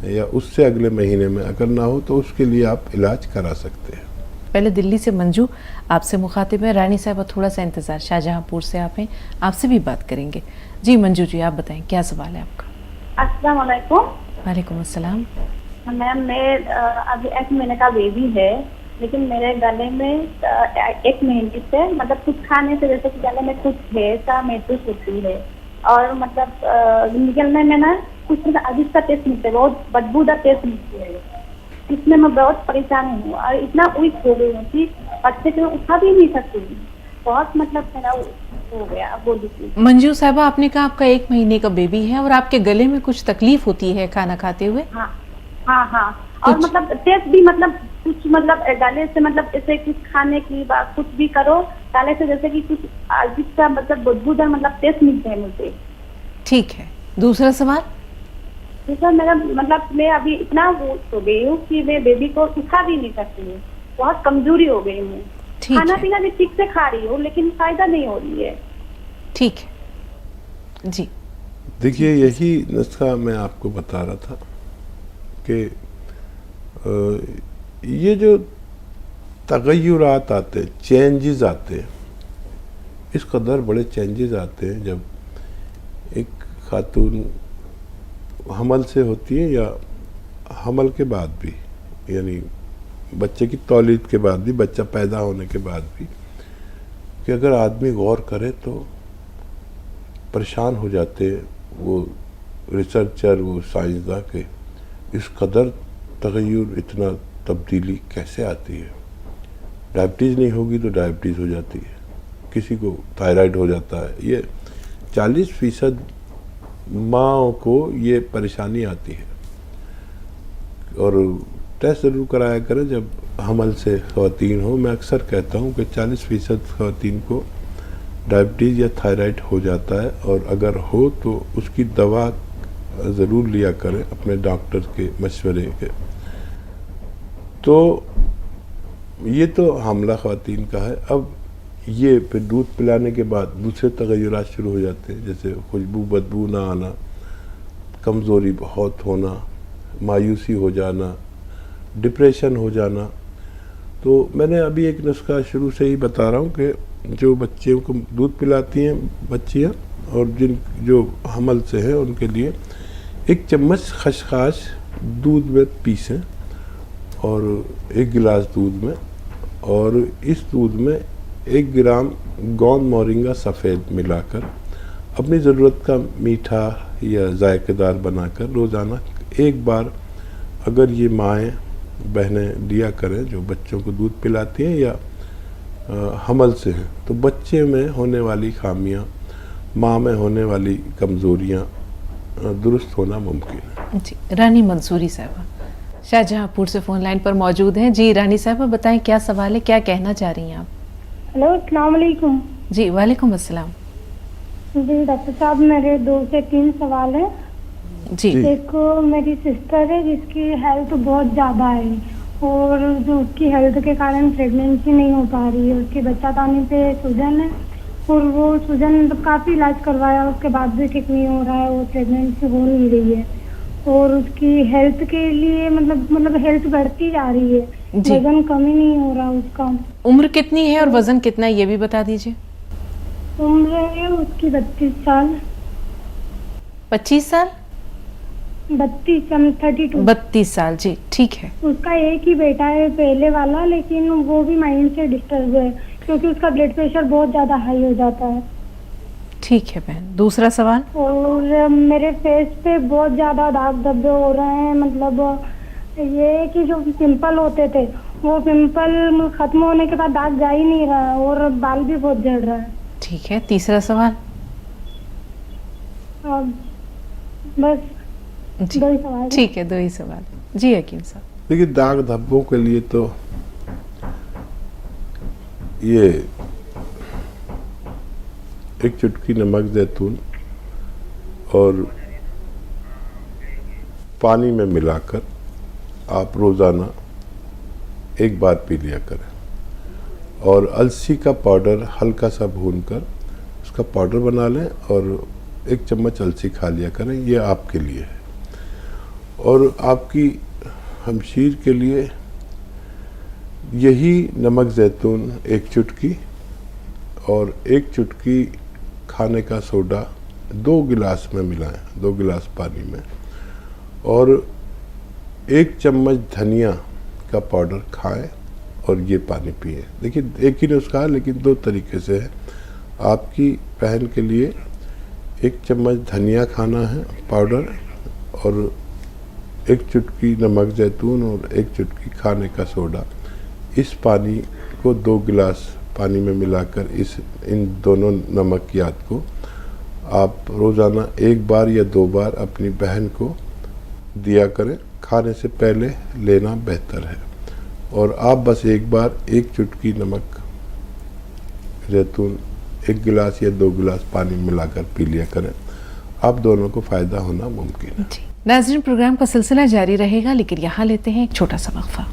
या उससे अगले महीने में अगर ना हो तो उसके लिए आप इलाज करा सकते हैं। पहले दिल्ली से मंजू आपसे मुखातिब है। रानी साहब थोड़ा सा इंतज़ार, शाहजहांपुर से आप हैं, आपसे भी बात करेंगे। जी मंजू जी, आप बताएं क्या सवाल है आपका? अस्सलाम वालेकुम। वालेकुम अस्सलाम। मैम, मैं अभी 1 महीने का बेबी है, लेकिन मेरे गले में 1 महीने से मतलब कुछ खाने से जैसे कि गले में कुछ है सा महसूस होती है, और मतलब निकलने में ना कुछ अजीब सा टेस्ट मिलता है, बहुत बदबूदार टेस्ट मिलती है। इसमें मैं बहुत परेशान हूँ और इतना वीक हो गई हूँ कि अच्छे से उठा भी नहीं सकती, बहुत मतलब मेरा हो गया। अब बोलिए मंजू साहबा, आपने कहा आपका 1 महीने का बेबी है और आपके गले में कुछ तकलीफ होती है खाना खाते हुए? हाँ हाँ हाँ, और मतलब टेस्ट भी मतलब कुछ मतलब गले से मतलब ऐसे कुछ खाने की बात कुछ भी करो गले से जैसे कि कुछ अजीब सा मतलब बदबूदार मतलब टेस्ट मिलते हैं मुझे। ठीक है, दूसरा सवाल? दूसरा मेरा मतलब मैं अभी इतना हो गई हूँ कि मैं बेबी को उठा भी नहीं सकती हूँ, बहुत कमजोरी हो गई हूँ। ठीक खाना है, पीना भी ठीक से खा रही हूँ लेकिन फायदा नहीं हो रही है। ठीक है जी। देखिए, यही नुस्खा मैं आपको बता रहा था कि ये जो तगय्युरात आते, चेंजेस आते, इस कदर बड़े चेंजेस आते हैं जब एक खातून हमल से होती है या हमल के बाद भी, यानी बच्चे की तौलीद के बाद भी, बच्चा पैदा होने के बाद भी, कि अगर आदमी गौर करे तो परेशान हो जाते वो रिसर्चर, वो साइंसदान के इस कदर तगय्युर, इतना तब्दीली कैसे आती है। डायबिटीज़ नहीं होगी तो डायबिटीज़ हो जाती है, किसी को थायराइड हो जाता है। ये 40% माँओं को ये परेशानी आती है, और टेस्ट ज़रूर कराया करें जब हमल से ख़वातीन हो। मैं अक्सर कहता हूँ कि 40% ख़वातीन को डायबिटीज़ या थायराइड हो जाता है, और अगर हो तो उसकी दवा ज़रूर लिया करें अपने डॉक्टर के मशवरे के। तो ये तो हमला ख़वातीन का है। अब ये फिर दूध पिलाने के बाद दूसरे तगय्युरात शुरू हो जाते हैं, जैसे खुशबू बदबू ना आना, कमज़ोरी बहुत होना, मायूसी हो जाना, डिप्रेशन हो जाना। तो मैंने अभी एक नुस्खा शुरू से ही बता रहा हूँ कि जो बच्चियों को दूध पिलाती हैं बच्चियाँ, और जो हमल से हैं उनके लिए 1 चम्मच खसखस दूध में पीसें, और 1 गिलास दूध में, और इस दूध में 1 ग्राम गोंद मोरिंगा सफ़ेद मिलाकर अपनी ज़रूरत का मीठा या जायकेदार बनाकर रोज़ाना एक बार अगर ये माएँ बहनें लिया करें जो बच्चों को दूध पिलाती हैं या हमल से हैं, तो बच्चे में होने वाली खामियां, माँ में होने वाली कमज़ोरियां दुरुस्त होना मुमकिन है। जी, रानी मंसूरी साहबा शाहजहाँपुर से फ़ोन लाइन पर मौजूद हैं। जी रानी साहबा, बताएं क्या सवाल है, क्या कहना चाह रही हैं आप? हेलो, अस्सलाम वालेकुम। जी वालेकुम अस्सलाम। जी डॉक्टर साहब, मेरे 2 से 3 सवाल हैं। जी, एक मेरी सिस्टर है जिसकी हेल्थ बहुत ज़्यादा है और जो उसकी हेल्थ के कारण प्रेगनेंसी नहीं हो पा रही है। उसकी बच्चा दानी पे सूजन है और वो सूजन मतलब काफ़ी इलाज करवाया, उसके बाद भी ठीक नहीं हो रहा है, वो प्रेगनेंसी हो नहीं रही है और उसकी हेल्थ के लिए मतलब हेल्थ बढ़ती जा रही है, जी। वजन कम ही नहीं हो रहा उसका। उम्र कितनी है और वज़न कितना है ये भी बता दीजिए। उम्र है उसकी 32 साल। 25 साल? 32 साल। जी ठीक है। उसका एक ही बेटा है पहले वाला, लेकिन वो भी माइंड से डिस्टर्ब है क्योंकि उसका ब्लड प्रेशर बहुत ज्यादा हाई हो जाता है। ठीक है बहन, दूसरा सवाल। और मेरे फेस पे बहुत ज्यादा दाग धब्बे हो रहे हैं, मतलब ये कि जो पिंपल होते थे वो पिंपल खत्म होने के बाद दाग जा ही नहीं रहा है और बाल भी बहुत झड़ रहा है। ठीक है, तीसरा सवाल। अब बस जी 2 ही सवाल। ठीक है, 2 ही सवाल। जी हकीम साहब। देखिए, दाग धब्बों के लिए तो ये एक चुटकी नमक जैतून और पानी में मिलाकर आप रोज़ाना एक बार पी लिया करें और अलसी का पाउडर हल्का सा भूनकर उसका पाउडर बना लें और 1 चम्मच अलसी खा लिया करें। ये आपके लिए है। और आपकी हमशीर के लिए यही नमक जैतून 1 चुटकी और 1 चुटकी खाने का सोडा 2 गिलास में मिलाएं, 2 गिलास पानी में, और 1 चम्मच धनिया का पाउडर खाएं और ये पानी पिए। देखिए, एक ही नुस्खा है लेकिन 2 तरीके से है। आपकी बहन के लिए 1 चम्मच धनिया खाना है पाउडर और 1 चुटकी नमक जैतून और 1 चुटकी खाने का सोडा। इस पानी को 2 गिलास पानी में मिलाकर इन दोनों नमकियात को आप रोज़ाना 1 बार या 2 बार अपनी बहन को दिया करें। खाने से पहले लेना बेहतर है। और आप बस एक बार 1 चुटकी नमक जैतून 1 गिलास या 2 गिलास पानी मिलाकर पी लिया करें। आप दोनों को फ़ायदा होना मुमकिन है। जी नाज़रीन, प्रोग्राम का सिलसिला जारी रहेगा लेकिन यहाँ लेते हैं एक छोटा सा वक्फा।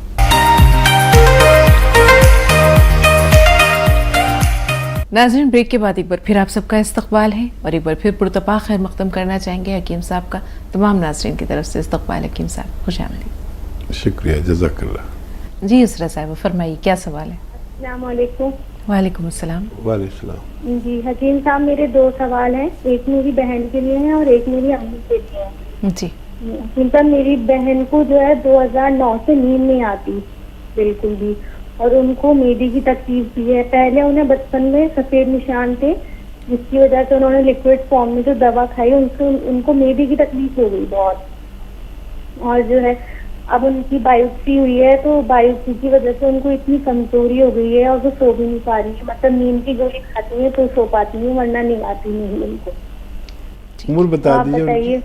नाज़रीन, ब्रेक के बाद एक बार फिर आप सबका इस्तकबाल है और एक बार फिर पुरतपा खैर मक़दम करना चाहेंगे हकीम साहब का। तमाम नाज़रीन की तरफ से इस्तकबाल हकीम साहब, खुशामदीद। शुक्रिया, जज़ाकल्लाह। जी उसरा साहब फरमाइए, क्या सवाल है? अस्सलाम वालेकुम। वालेकुम अस्सलाम। वालेकुम सलाम। जी हकीम साहब, मेरे 2 सवाल हैं। एक मेरी बहन के लिए है और एक मेरी अम्मी के लिए है। जी हकीम साहब, मेरी बहन को जो है 2009 से नींद नहीं आती बिल्कुल भी, और उनको मेदी की तकलीफ भी है। पहले उन्हें बचपन में सफेद निशान थे जिसकी वजह से उन्होंने लिक्विड फॉर्म में जो दवा खाई उनको मेदी की तकलीफ हो गई बहुत। और जो है अब उनकी बायोप्सी हुई है तो बायोप्सी की वजह से उनको इतनी कमजोरी हो गई है और वो सो भी नहीं पा रही है। मतलब नींद की गोली खाती है तो सो पाती है, वरना नहीं आती नहीं उनको। उम्र बता आप दीजिए बताइए।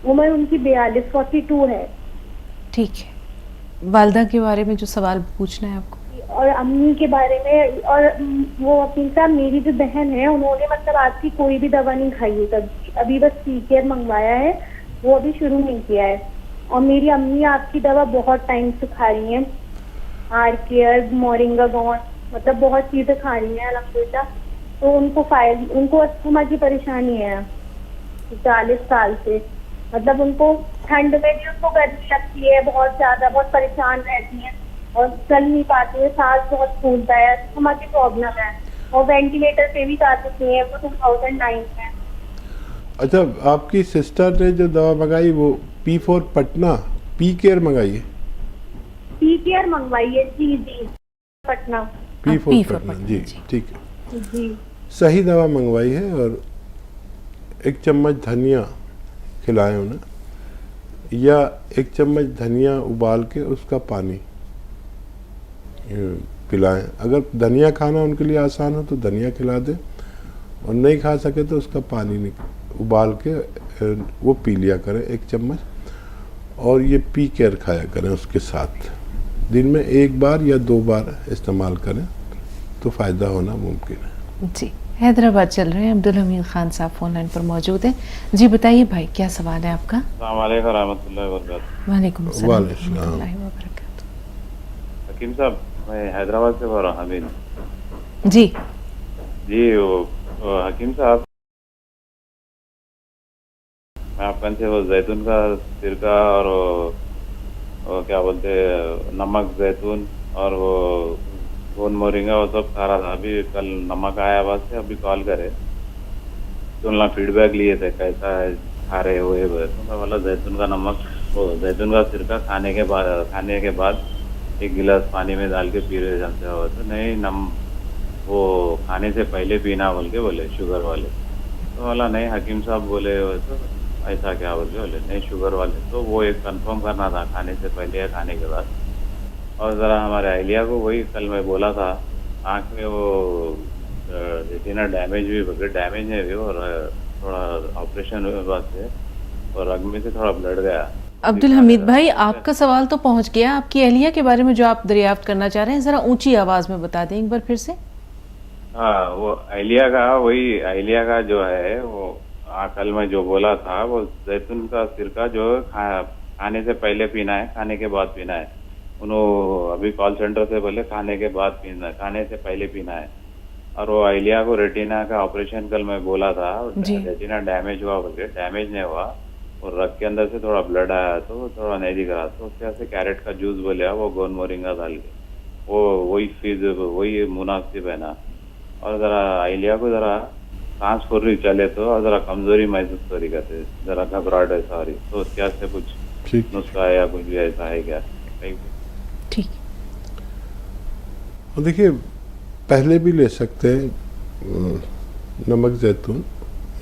उम्र उनकी 42 है। ठीक है, वालदा के बारे में जो सवाल पूछना है आपको। और अम्मी के बारे में, और वो वकील साहब मेरी जो बहन है उन्होंने मतलब आज की कोई भी दवा नहीं खाई है कभी, अभी बस सीकेयर मंगवाया है, वो अभी शुरू नहीं किया है। और मेरी अम्मी आपकी दवा बहुत टाइम से खा रही हैं, आर केयर, मोरिंगा गोंद, मतलब बहुत चीजें खा रही हैं अल्हम्दुलिल्लाह। तो उनको अस्थमा की परेशानी है 40 साल से। मतलब उनको ठंड में भी उनको गर्मी लगती है बहुत ज्यादा, बहुत परेशान रहती है और चल नहीं पाती है, सांस बहुत फूलता है, अस्थमा की प्रॉब्लम है और वेंटिलेटर पे भी जा चुकी है वो 2009 में। अच्छा, आपकी सिस्टर ने जो दवा मंगाई वो P4 पटना पी केयर मंगाई है? पी केयर मंगवाई है। जी पटना। P4 P4 पटना, पटना, जी जी। ठीक है। जी सही दवा मंगवाई है और 1 चम्मच धनिया खिलाएं उन्हें, या 1 चम्मच धनिया उबाल के उसका पानी पिलाएं। अगर धनिया खाना उनके लिए आसान हो तो धनिया खिला दें, और नहीं खा सके तो उसका पानी उबाल के वो पी लिया करें 1 चम्मच, और ये पी कर खाया करें उसके साथ। दिन में 1 बार या 2 बार इस्तेमाल करें तो फ़ायदा होना मुमकिन है। जी, हैदराबाद चल रहे हैं। अब्दुल हमीद खान साहब फोन लाइन पर मौजूद हैं। जी बताइए भाई, क्या सवाल है आपका? अस्सलाम वालेकुम रहमतुल्लाहि व बरकातुहू। वालेकुम सलाम वालेकुम सलाम। रहमतुल्लाहि व बरकातुहू। हकीम साहब, मैं हैदराबाद से बोल रहा हूँ हमीद जी जी। वो हकीम साहब, मैं आपके से वो जैतून का सिरका और वो क्या बोलते हैं नमक जैतून और वो गोन मोरिंगा वो सब खा रहा था। अभी कल नमक आया बाद से अभी कॉल करे तो उन्होंने फीडबैक लिए थे कैसा है खा रहे हो ये तो बोला जैतून का नमक वो जैतून का सिरका खाने के बाद 1 गिलास पानी में डाल के पी रहे जानते हो तो नहीं वो खाने से पहले पीना बोल के बोले शुगर वाले। तो बोला नहीं हकीम साहब बोले हो तो ऐसा क्या बोल के बोले नहीं शुगर वाले। तो वो एक कंफर्म करना था खाने से पहले या खाने के बाद। और ज़रा हमारे अहलिया को वही कल मैं बोला था आँख में वो रेटिना डैमेज है भी और थोड़ा ऑपरेशन हुए बाद से और रग में से थोड़ा ब्लड गया। अब्दुल हमीद भाई, आपका सवाल तो पहुंच गया। आपकी अहलिया के बारे में जो आप दरियाफ्त करना चाह रहे हैं, जरा ऊंची आवाज में बता दें एक बार फिर से। हाँ, वो अहलिया का जो है वो कल मैं जो बोला था वो जैतून का सिरका जो खाने से पहले पीना है खाने के बाद पीना है। उन्होंने अभी कॉल सेंटर से बोले खाने के बाद पीना है, खाने से पहले पीना है। और वो अहलिया को रेटिना का ऑपरेशन कल मैं बोला था, रेटिना डैमेज हुआ बोले, डैमेज नहीं हुआ और रग के अंदर से थोड़ा ब्लड आया तो थोड़ा नहीं दिख रहा। तो उसके से कैरेट का जूस बोले वो गोन मोरिंगा डाल के वही मुनासिब है ना। और जरा अहलिया को जरा सांस फुर्री चले तो और जरा कमजोरी महसूस करी करते, जरा घबराहट है सारी। तो क्या से कुछ नुस्खा है या कुछ भी ऐसा है क्या? ठीक। और देखिए पहले भी ले सकते हैं नमक जैतून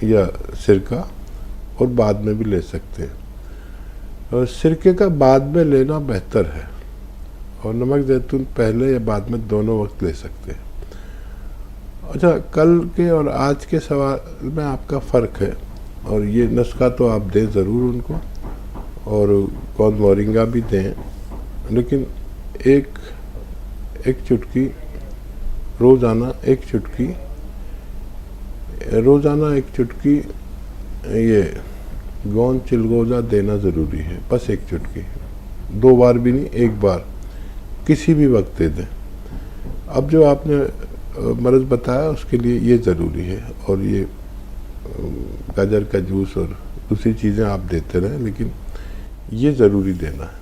या सिरका, और बाद में भी ले सकते हैं। और सिरके का बाद में लेना बेहतर है, और नमक जैतून पहले या बाद में दोनों वक्त ले सकते हैं। अच्छा, कल के और आज के सवाल में आपका फ़र्क है, और ये नुस्खा तो आप दें ज़रूर उनको, और गोन मोरिंगा भी दें, लेकिन एक चुटकी रोज़ाना एक चुटकी ये गोन चिलगोज़ा देना ज़रूरी है। बस 1 चुटकी, 2 बार भी नहीं, 1 बार किसी भी वक्त दे दें। अब जो आपने मर्ज़ बताया उसके लिए ये ज़रूरी है, और ये गाजर का जूस और दूसरी चीज़ें आप देते रहें, लेकिन ये ज़रूरी देना है।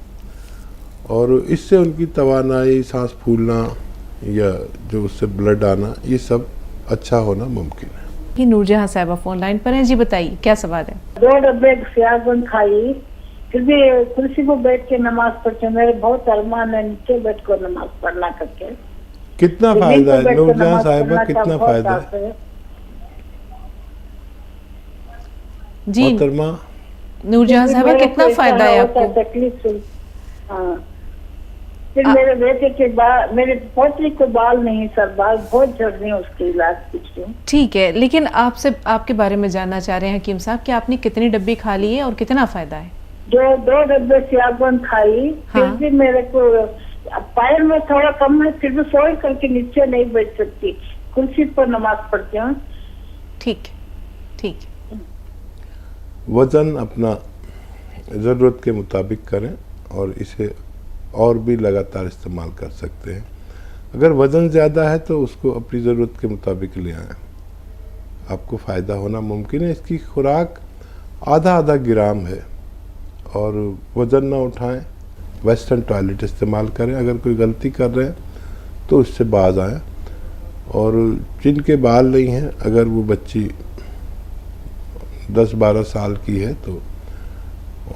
और इससे उनकी तवानाई, सांस फूलना या जो उससे ब्लड आना, ये सब अच्छा होना मुमकिन है। कि नूरजहां साहिबा फोन लाइन पर हैं। जी बताइए, क्या सवाल है? 2 डब्बे सियागन खाई, फिर भी कुर्सी पर बैठ के नमाज पढ़ते। मेरे बहुत अरमान है नीचे बैठ कर नमाज पढ़ना करके। कितना फायदा है नूरजहां साहिबा, कितना फायदा है जी मोहतरमा नूरजहां साहिबा, कितना फायदा है आपको? तकलीफ से। हाँ, फिर मेरे बेटे के बाल, मेरे पोतरी को बाल नहीं सर, बाल बहुत झड़ रहे हैं, उसके इलाज पूछ रही हूँ। ठीक है, लेकिन आपसे आपके बारे में जानना चाह रहे हैं हकीम साहब कि आपने कितनी डब्बी खा ली है और कितना फायदा है? जो 2 डब्बे सियागन खाई, फिर हाँ। भी मेरे को पैर में थोड़ा कम है, फिर भी सोई करके नीचे नहीं बैठ सकती, कुर्सी पर नमाज पढ़ती हूँ। ठीक ठीक। वज़न अपना ज़रूरत के मुताबिक करें, और इसे और भी लगातार इस्तेमाल कर सकते हैं। अगर वज़न ज़्यादा है तो उसको अपनी ज़रूरत के मुताबिक ले आएँ, आपको फ़ायदा होना मुमकिन है। इसकी खुराक आधा ग्राम है, और वज़न ना उठाएं, वेस्टर्न टॉयलेट इस्तेमाल करें। अगर कोई गलती कर रहे हैं तो उससे बाज आएँ। और जिनके बाल नहीं हैं, अगर वो बच्ची 10-12 साल की है तो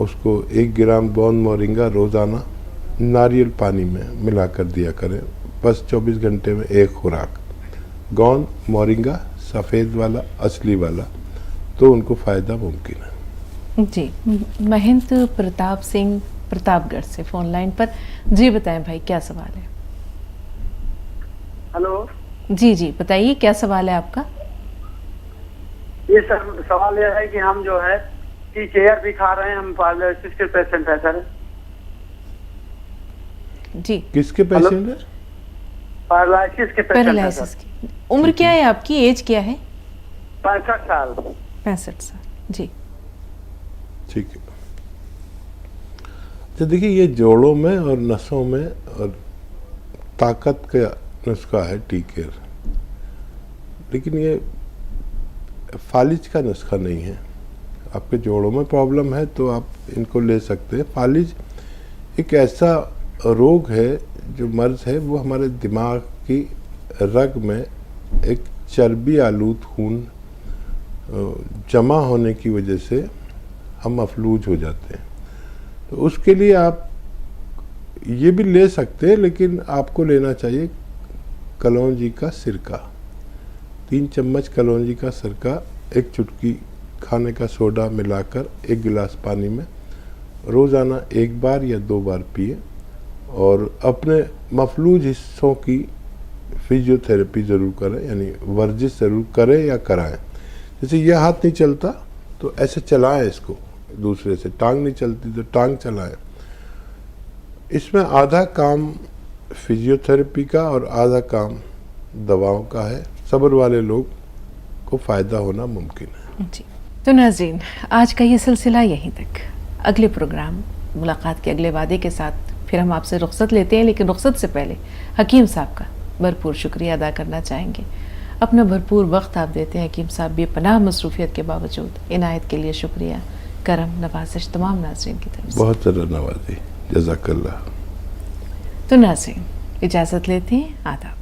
उसको 1 ग्राम गोन मोरिंगा रोज़ाना नारियल पानी में मिलाकर दिया करें बस 24 घंटे में एक खुराक, गौंद मोरिंगा सफ़ेद वाला असली वाला, तो उनको फ़ायदा मुमकिन है। जी, महेंद्र प्रताप सिंह प्रतापगढ़ से फ़ोन लाइन पर। जी बताएं भाई, क्या सवाल है? हेलो जी जी बताइए, क्या सवाल है आपका? ये सर सवाल यह है कि हम जो है टी केयर भी खा रहे हैं, हम पैरालिसिस के पेशेंट है सर। जी, किसके पेशेंट है? पैरालिसिस के पेशेंट है पैरालिसिस सर। की उम्र क्या है आपकी? एज क्या है? 65 साल। 65 साल। जी ठीक है। तो देखिए, ये जोड़ों में और नसों में और ताकत का नुस्खा है टी केयर, लेकिन ये फालिज का नुस्खा नहीं है। आपके जोड़ों में प्रॉब्लम है तो आप इनको ले सकते हैं। फालिज एक ऐसा रोग है, जो मर्ज है, वो हमारे दिमाग की रग में एक चर्बी आलूद खून जमा होने की वजह से हम मफलूज हो जाते हैं। तो उसके लिए आप ये भी ले सकते हैं, लेकिन आपको लेना चाहिए कलौंजी का सिरका। 3 चम्मच कलौंजी का सिरका, 1 चुटकी खाने का सोडा मिलाकर 1 गिलास पानी में रोज़ाना 1 बार या 2 बार पिए, और अपने मफलूज हिस्सों की फिजियोथेरेपी ज़रूर करें, यानी वर्जिश ज़रूर करें या कराएं। जैसे यह हाथ नहीं चलता तो ऐसे चलाएं इसको दूसरे से, टांग नहीं चलती तो टांग चलाएं। इसमें आधा काम फिजियोथेरेपी का और आधा काम दवाओं का है। सब्र वाले लोग को फ़ायदा होना मुमकिन है। जी, तो नाज़रीन, आज का ये सिलसिला यहीं तक। अगले प्रोग्राम मुलाकात के अगले वादे के साथ फिर हम आपसे रुख्सत लेते हैं, लेकिन रुख्सत से पहले हकीम साहब का भरपूर शुक्रिया अदा करना चाहेंगे। अपना भरपूर वक्त आप देते हैं हकीम साहब, बेपनाह मसरूफियत के बावजूद। इनायत के लिए शुक्रिया, करम नवाजिश तमाम नाज़रीन की तरफ से। बहुत ज़्यादा नवाजी, जज़ाकल्लाह। तो नाज़रीन, इजाज़त लेते हैं, आदाब।